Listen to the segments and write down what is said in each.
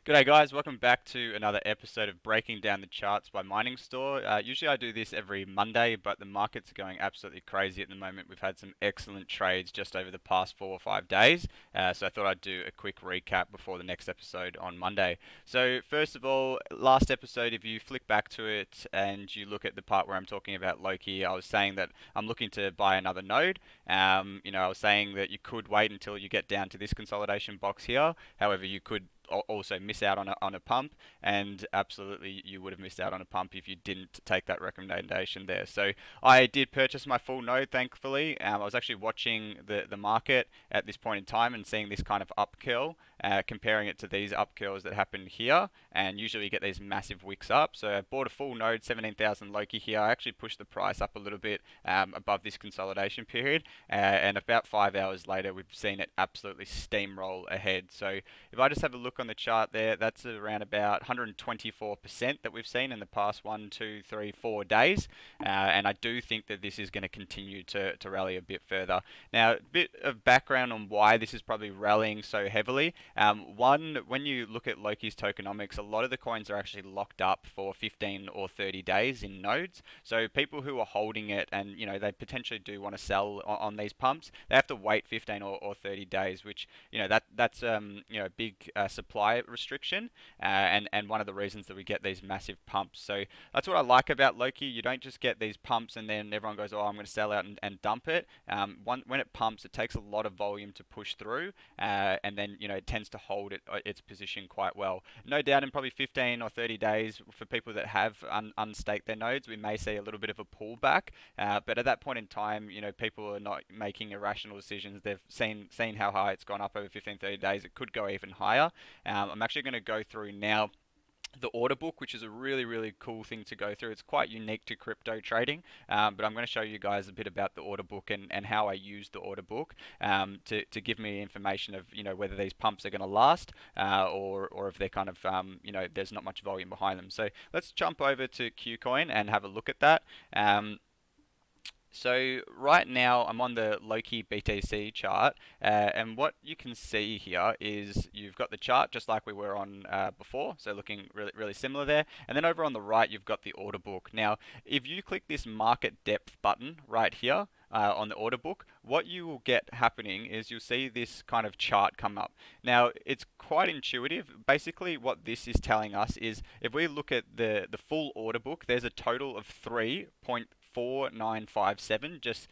G'day guys, welcome back to another episode of Breaking Down the Charts by Mining Store. Usually I do this every Monday, but the markets are going absolutely crazy at the moment. We've had some excellent trades just over the past 4 or 5 days, so I thought I'd do a quick recap before the next episode on Monday. So first of all, last episode, if you flick back to it and you look at the part where I'm talking about Loki, I was saying that I'm looking to buy another node. I was saying that you could wait until you get down to this consolidation box here. However, you could also miss out on a pump, and absolutely you would have missed out on a pump if you didn't take that recommendation there. So I did purchase my full node, thankfully. I was actually watching the market at this point in time and seeing this kind of up curl, comparing it to these up curls that happen here, and usually you get these massive wicks up. So I bought a full node, 17,000 Loki here. I actually pushed the price up a little bit above this consolidation period, and about 5 hours later we've seen it absolutely steamroll ahead. So if I just have a look on the chart there, that's around about 124% that we've seen in the past 1, 2, 3, 4 days. And I do think that this is going to continue to rally a bit further. Now, a bit of background on why this is probably rallying so heavily. One, when you look at Loki's tokenomics, a lot of the coins are actually locked up for 15 or 30 days in nodes. So people who are holding it and, they potentially do want to sell on these pumps, they have to wait 15 or 30 days, which, that's a big supply restriction, and one of the reasons that we get these massive pumps. So that's what I like about Loki. You don't just get these pumps and then everyone goes, oh, I'm going to sell out and dump it. When it pumps, it takes a lot of volume to push through, and then it tends to hold its position quite well. No doubt in probably 15 or 30 days for people that have unstaked their nodes, we may see a little bit of a pullback, but at that point in time, people are not making irrational decisions. They've seen how high it's gone up over 15, 30 days. It could go even higher. I'm actually going to go through now the order book, which is a really, really cool thing to go through. It's quite unique to crypto trading, but I'm going to show you guys a bit about the order book and how I use the order book to give me information of whether these pumps are going to last, or if they're kind of there's not much volume behind them. So let's jump over to Qcoin and have a look at that. So right now I'm on the Loki BTC chart, and what you can see here is you've got the chart just like we were on before, so looking really, really similar there. And then over on the right you've got the order book. Now, if you click this market depth button right here, on the order book, what you will get happening is you'll see this kind of chart come up. Now, it's quite intuitive. Basically, what this is telling us is if we look at the full order book, there's a total of 3.4957 just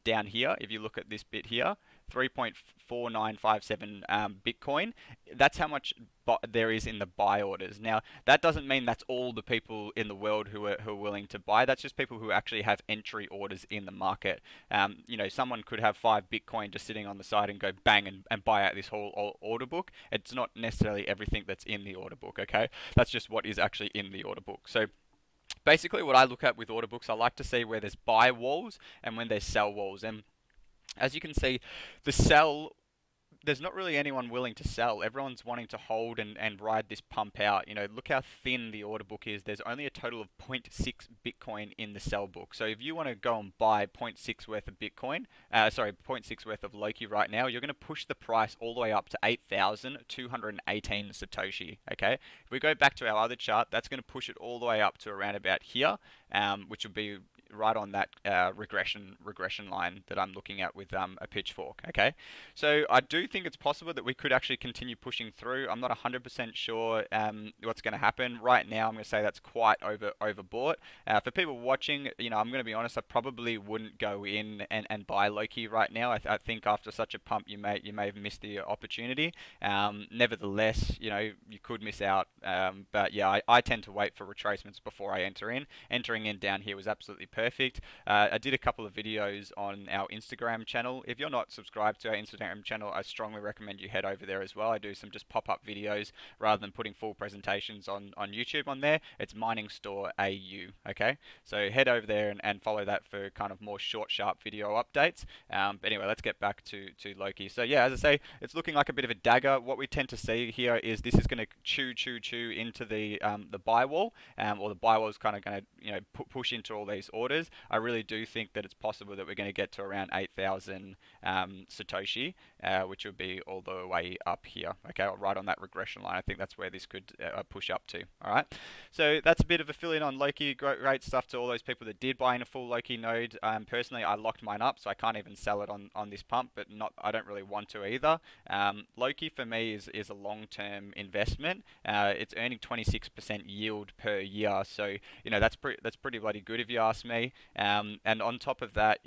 down here. If you look at this bit here, 3.4957 Bitcoin. That's how much there is in the buy orders. Now, that doesn't mean that's all the people in the world who are willing to buy. That's just people who actually have entry orders in the market. Someone could have 5 Bitcoin just sitting on the side and go bang and buy out this whole order book. It's not necessarily everything that's in the order book, okay? That's just what is actually in the order book. So basically what I look at with order books, I like to see where there's buy walls and when there's sell walls. And as you can see, the sell, there's not really anyone willing to sell. Everyone's wanting to hold and ride this pump out. Look how thin the order book is. There's only a total of zero point 0.6 Bitcoin in the sell book. So if you want to go and buy zero point 0.6 worth of Bitcoin, zero point 0.6 worth of Loki right now, you're going to push the price all the way up to 8,218 Satoshi. Okay. If we go back to our other chart, that's going to push it all the way up to around about here, which will be right on that regression line that I'm looking at with a pitchfork. Okay, so I do think it's possible that we could actually continue pushing through. I'm not 100% sure what's going to happen right now. I'm going to say that's quite overbought. For people watching, I'm going to be honest. I probably wouldn't go in and buy Loki right now. I think after such a pump, you may have missed the opportunity. Nevertheless, you could miss out. But yeah, I tend to wait for retracements before I enter in. Entering in down here was absolutely perfect. I did a couple of videos on our Instagram channel. If you're not subscribed to our Instagram channel, I strongly recommend you head over there as well. I do some just pop-up videos rather than putting full presentations on YouTube on there. It's Mining Store AU, okay? So head over there and follow that for kind of more short, sharp video updates. But anyway, let's get back to Loki. So yeah, as I say, it's looking like a bit of a dagger. What we tend to see here is this is going to chew into the buy wall, or the buy wall is kind of going to push into all these orders. quarters, I really do think that it's possible that we're going to get to around 8,000 Satoshi, which would be all the way up here, okay, right on that regression line. I think that's where this could push up to. All right, so that's a bit of a fill in on Loki. Great stuff to all those people that did buy in a full Loki node. Personally, I locked mine up, so I can't even sell it on this pump, but I don't really want to either. Loki for me is a long-term investment. It's earning 26% yield per year, so that's pretty bloody good if you ask me. And on top of that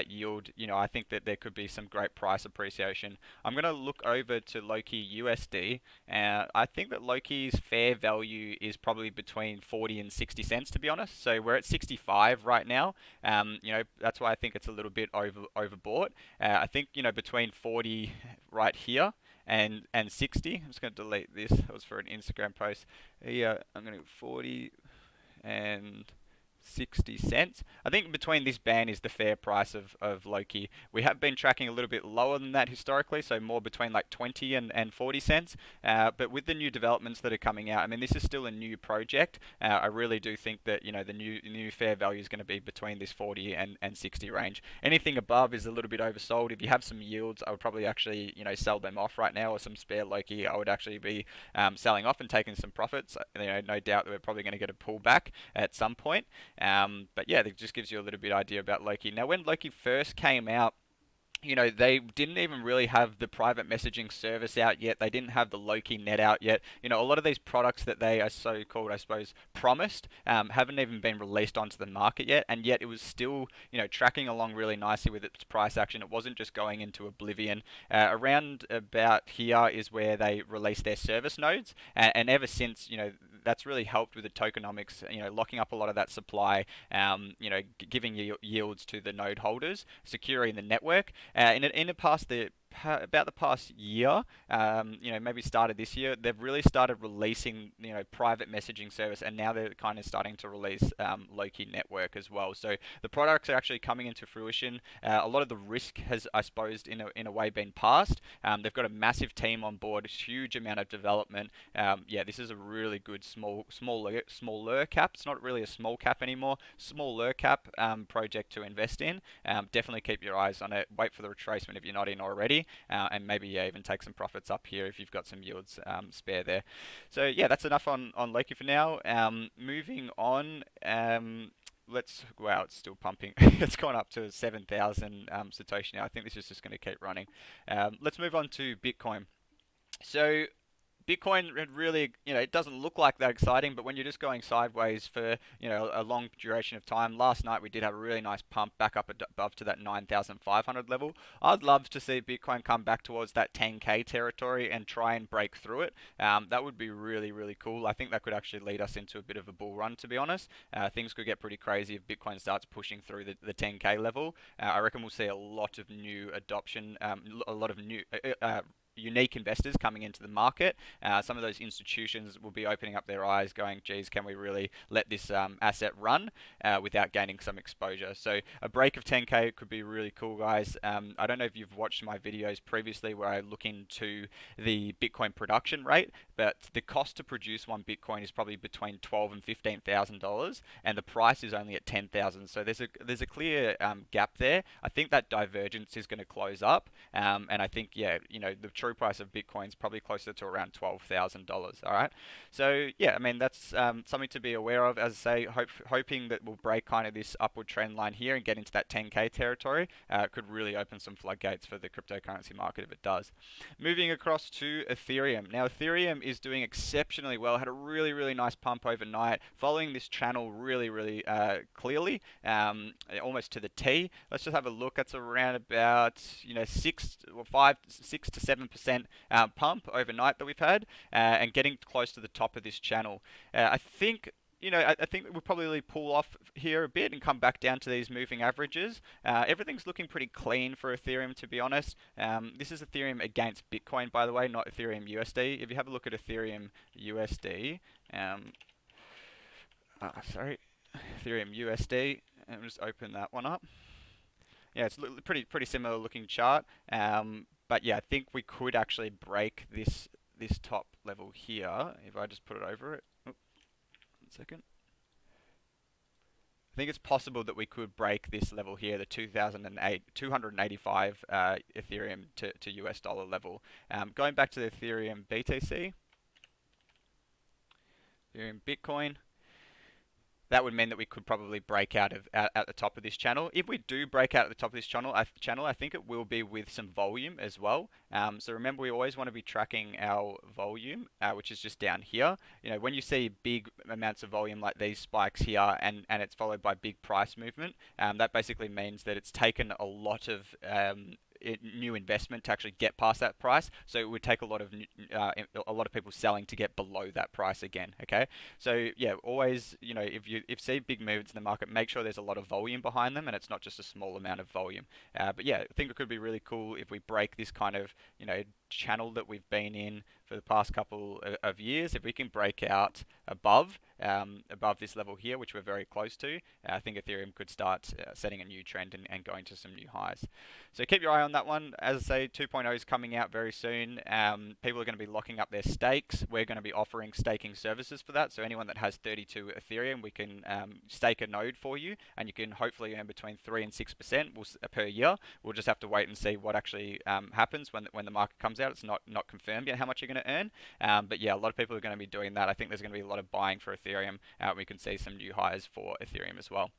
yield, I think that there could be some great price appreciation. I'm going to look over to Loki USD. I think that Loki's fair value is probably between 40 and 60 cents, to be honest. So we're at 65 right now. That's why I think it's a little bit overbought. I think between 40 right here and 60. I'm just going to delete this. That was for an Instagram post. Yeah, I'm going to 40 and 60 cents. I think between this band is the fair price of Loki. We have been tracking a little bit lower than that historically, so more between like 20 and 40 cents. But with the new developments that are coming out, I mean, this is still a new project. I really do think that the new fair value is going to be between this 40 and 60 range. Anything above is a little bit oversold. If you have some yields, I would probably actually sell them off right now, or some spare Loki. I would actually be selling off and taking some profits. No doubt that we're probably going to get a pullback at some point. But yeah, that just gives you a little bit idea about Loki. Now, when Loki first came out, they didn't even really have the private messaging service out yet. They didn't have the Loki net out yet. A lot of these products that they are so-called, I suppose, promised, haven't even been released onto the market yet. And yet it was still, tracking along really nicely with its price action. It wasn't just going into oblivion. Around about here is where they released their service nodes. And ever since, that's really helped with the tokenomics, locking up a lot of that supply, giving yields to the node holders, securing the network. In the past, about the past year, maybe started this year, they've really started releasing, private messaging service, and now they're kind of starting to release Loki network as well. So the products are actually coming into fruition. A lot of the risk has, I suppose, in a way been passed. They've got a massive team on board, a huge amount of development. This is a really good smaller cap. It's not really a small cap anymore. Smaller cap project to invest in. Definitely keep your eyes on it. Wait for the retracement if you're not in already. And maybe even take some profits up here if you've got some yields spare there. So yeah, that's enough on Loki for now. Moving on, wow, it's still pumping. It's gone up to 7,000 Satoshi now. I think this is just going to keep running. Let's move on to Bitcoin. So Bitcoin really, it doesn't look like that exciting, but when you're just going sideways for, a long duration of time, last night we did have a really nice pump back up above to that 9,500 level. I'd love to see Bitcoin come back towards that 10K territory and try and break through it. That would be really, really cool. I think that could actually lead us into a bit of a bull run, to be honest. Things could get pretty crazy if Bitcoin starts pushing through the 10K level. I reckon we'll see a lot of new adoption, a lot of new unique investors coming into the market. Some of those institutions will be opening up their eyes going, geez, can we really let this asset run without gaining some exposure? So a break of 10K could be really cool, guys. I don't know if you've watched my videos previously where I look into the Bitcoin production rate, but the cost to produce one Bitcoin is probably between $12,000 and $15,000, and the price is only at 10,000. So there's a clear gap there. I think that divergence is going to close up, and I think the true price of Bitcoin is probably closer to around $12,000. All right, so yeah, I mean that's something to be aware of. As I say, hoping that we'll break kind of this upward trend line here and get into that 10K territory. Could really open some floodgates for the cryptocurrency market if it does. Moving across to Ethereum. Now Ethereum is doing exceptionally well. Had a really, really nice pump overnight, following this channel really, really clearly, almost to the T. Let's just have a look. That's around about 6 to 7% pump overnight that we've had, and getting close to the top of this channel. I think we'll probably pull off here a bit and come back down to these moving averages. Everything's looking pretty clean for Ethereum, to be honest. This is Ethereum against Bitcoin, by the way, not Ethereum USD. If you have a look at Ethereum USD, Ethereum USD, and just open that one up. Yeah, it's pretty similar looking chart. But yeah, I think we could actually break this top level here if I just put it over it. Oops, 1 second. I think it's possible that we could break this level here, the 285 Ethereum to US dollar level. Going back to the Ethereum BTC, Ethereum Bitcoin, that would mean that we could probably break out of at the top of this channel. If we do break out at the top of this channel, I think it will be with some volume as well. So remember, we always want to be tracking our volume, which is just down here. You know, when you see big amounts of volume like these spikes here, and it's followed by big price movement, that basically means that it's taken a lot of new investment to actually get past that price. So it would take a lot of people selling to get below that price again. Okay, so yeah, always, you know, if you see big moves in the market, make sure there's a lot of volume behind them and it's not just a small amount of volume. But yeah, I think it could be really cool if we break this kind of, you know, channel that we've been in for the past couple of years. If we can break out above this level here, which we're very close to, I think Ethereum could start setting a new trend and going to some new highs. So keep your eye on that one. As I say, 2.0 is coming out very soon. People are going to be locking up their stakes. We're going to be offering staking services for that. So anyone that has 32 Ethereum, we can stake a node for you, and you can hopefully earn between 3 and 6% per year. We'll just have to wait and see what actually happens when the market comes out. It's not confirmed yet how much you're going to earn. But yeah, a lot of people are going to be doing that. I think there's going to be a lot of buying for Ethereum. We can see some new highs for Ethereum as well.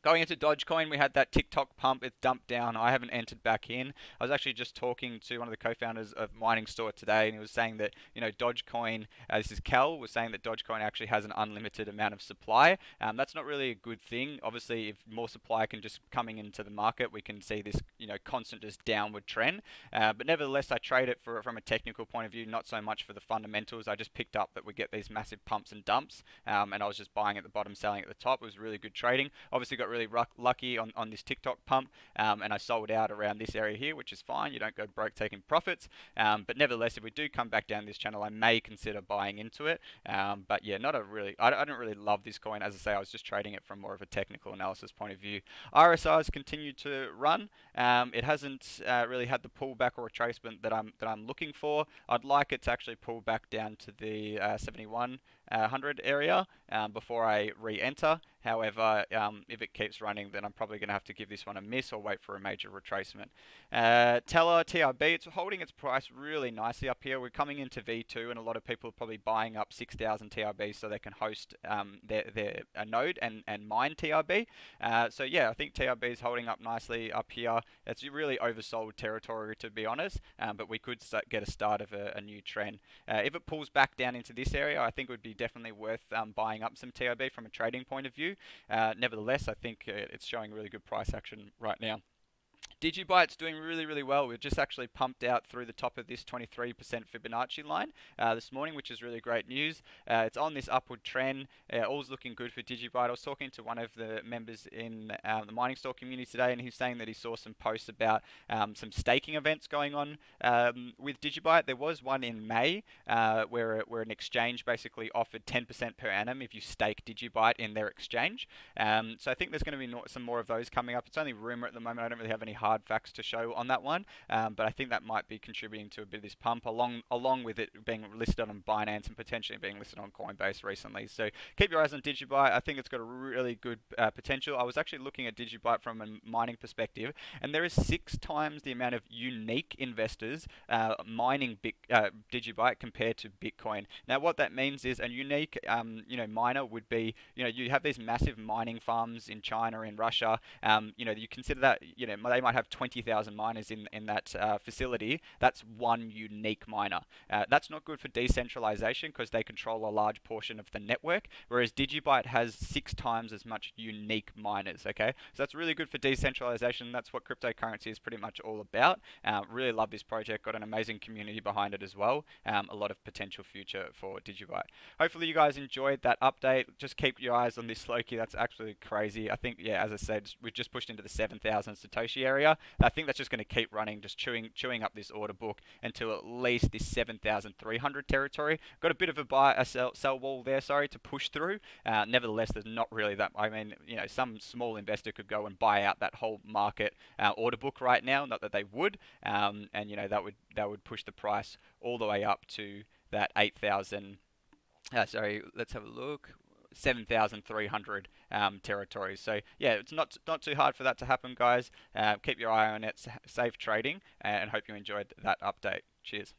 Going into Dogecoin, we had that TikTok pump. It's dumped down. I haven't entered back in. I was actually just talking to one of the co-founders of Mining Store today, and he was saying that, you know, Dogecoin, this is Cal, was saying that Dogecoin actually has an unlimited amount of supply. That's not really a good thing. Obviously, if more supply can just coming into the market, we can see this, you know, constant just downward trend. But nevertheless, I trade it from a technical point of view, not so much for the fundamentals. I just picked up that we get these massive pumps and dumps, and I was just buying at the bottom, selling at the top. It was really good trading. Obviously, got really lucky on this TikTok pump, and I sold out around this area here, which is fine. You don't go broke taking profits, but nevertheless, if we do come back down this channel, I may consider buying into it. But yeah, I don't really love this coin. As I say, I was just trading it from more of a technical analysis point of view. RSI's continued to run. It hasn't really had the pullback or retracement that I'm looking for. I'd like it to actually pull back down to the 7100 area before I re-enter. However, if it keeps running, then I'm probably going to have to give this one a miss or wait for a major retracement. Teller, TRB, it's holding its price really nicely up here. We're coming into V2, and a lot of people are probably buying up 6,000 TRB so they can host their node and mine TRB. So yeah, I think TRB is holding up nicely up here. It's really oversold territory, to be honest, but we could get a start of a new trend. If it pulls back down into this area, I think it would be definitely worth buying up some TRB from a trading point of view. Nevertheless, I think it's showing really good price action right now. DigiByte's doing really, really well. We've just actually pumped out through the top of this 23% Fibonacci line this morning, which is really great news. It's on this upward trend. All's looking good for DigiByte. I was talking to one of the members in the Mining Store community today, and he's saying that he saw some posts about some staking events going on with DigiByte. There was one in May where an exchange basically offered 10% per annum if you stake DigiByte in their exchange. So I think there's going to be some more of those coming up. It's only rumor at the moment. I don't really have any hard facts to show on that one, but I think that might be contributing to a bit of this pump, along with it being listed on Binance and potentially being listed on Coinbase recently. So keep your eyes on DigiByte. I think it's got a really good potential. I was actually looking at DigiByte from a mining perspective, and there is 6 times the amount of unique investors mining DigiByte compared to Bitcoin. Now, what that means is a unique, miner would be, you have these massive mining farms in China, in Russia. You consider that, they might have 20,000 miners in that facility. That's one unique miner. That's not good for decentralization because they control a large portion of the network, whereas DigiByte has 6 times as much unique miners, okay? So that's really good for decentralization. That's what cryptocurrency is pretty much all about. Really love this project. Got an amazing community behind it as well. A lot of potential future for DigiByte. Hopefully you guys enjoyed that update. Just keep your eyes on this Loki. That's absolutely crazy. I think, yeah, as I said, we've just pushed into the 7,000 Satoshi area. I think that's just going to keep running, just chewing up this order book until at least this 7,300 territory. Got a bit of a sell wall there, to push through. Nevertheless, there's not really that. I mean, some small investor could go and buy out that whole market order book right now. Not that they would, and that would push the price all the way up to that 8,000. Let's have a look. 7,300 territories. So yeah, it's not too hard for that to happen, guys. Keep your eye on it. Safe trading, and hope you enjoyed that update. Cheers.